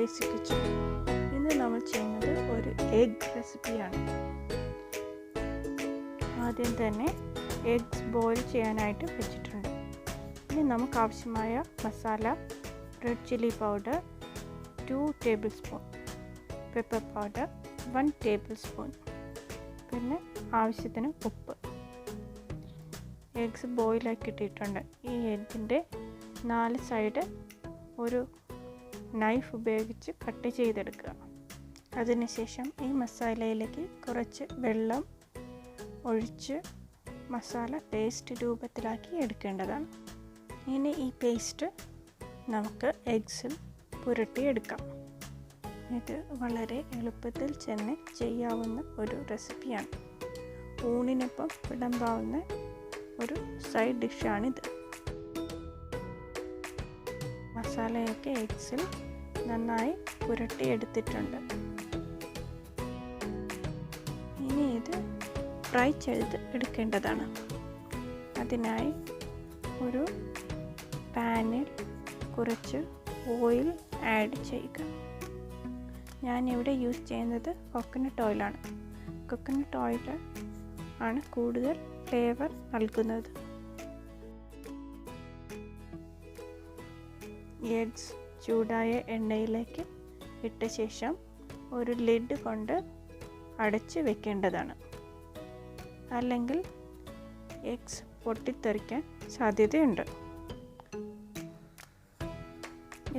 Basic kitchen. ഇന്ന് നമ്മൾ ചെയ്യുന്നത് ഒരു എഗ് റെസിപ്പിയാണ്. ആദ്യം തന്നെ എഗ്സ് ബോയിൽ ചെയ്യാനായിട്ട് വെച്ചിട്ടുണ്ട്. ഇനി നമുക്ക് ആവശ്യമായ masala: red chilli powder 2 table spoon, pepper powder 1 table spoon, പിന്നെ ആവശ്യത്തിന് ഉപ്പ്. എഗ്സ് ബോയിലാക്കി ഇട്ടിട്ടുണ്ട്. ഈ എഗ്ഗിൻ്റെ 4 സൈഡ് ഒരു നൈഫ് ഉപയോഗിച്ച് കട്ട് ചെയ്തെടുക്കുക. അതിനുശേഷം ഈ മസാലയിലേക്ക് കുറച്ച് വെള്ളം ഒഴിച്ച് മസാല പേസ്റ്റ് രൂപത്തിലാക്കി എടുക്കേണ്ടതാണ്. ഇനി ഈ പേസ്റ്റ് നമുക്ക് എഗ്സിൽ പുരട്ടിയെടുക്കാം. ഇത് വളരെ എളുപ്പത്തിൽ തന്നെ ചെയ്യാവുന്ന ഒരു റെസിപ്പിയാണ്. ഊണിനൊപ്പം വിളമ്പാവുന്ന ഒരു സൈഡ് ഡിഷാണിത്. മസാലയൊക്കെ എഗ്സിൽ നന്നായി പുരട്ടിയെടുത്തിട്ടുണ്ട്. ഇനി ഇത് ഫ്രൈ ചെയ്ത് എടുക്കേണ്ടതാണ്. അതിനായി ഒരു പാനിൽ കുറച്ച് ഓയിൽ ആഡ് ചെയ്യുക. ഞാനിവിടെ യൂസ് ചെയ്യുന്നത് കോക്കനട്ട് ഓയിലാണ്. കോക്കനട്ട് ഓയിൽ ആണ് കൂടുതൽ ഫ്ലേവർ നൽകുന്നത്. എഗ്സ് ചൂടായ എണ്ണയിലേക്ക് ഇട്ട ശേഷം ഒരു ലിഡ് കൊണ്ട് അടച്ച് വെക്കേണ്ടതാണ്. അല്ലെങ്കിൽ എഗ്സ് പൊട്ടിത്തെറിക്കാൻ സാധ്യതയുണ്ട്.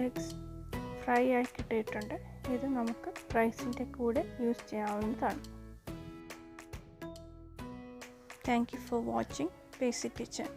എഗ്സ് ഫ്രൈ ആക്കിയിട്ടിട്ടുണ്ട്. ഇത് നമുക്ക് റൈസിൻ്റെ കൂടെ യൂസ് ചെയ്യാവുന്നതാണ്. Thank you for watching Basic Kitchen.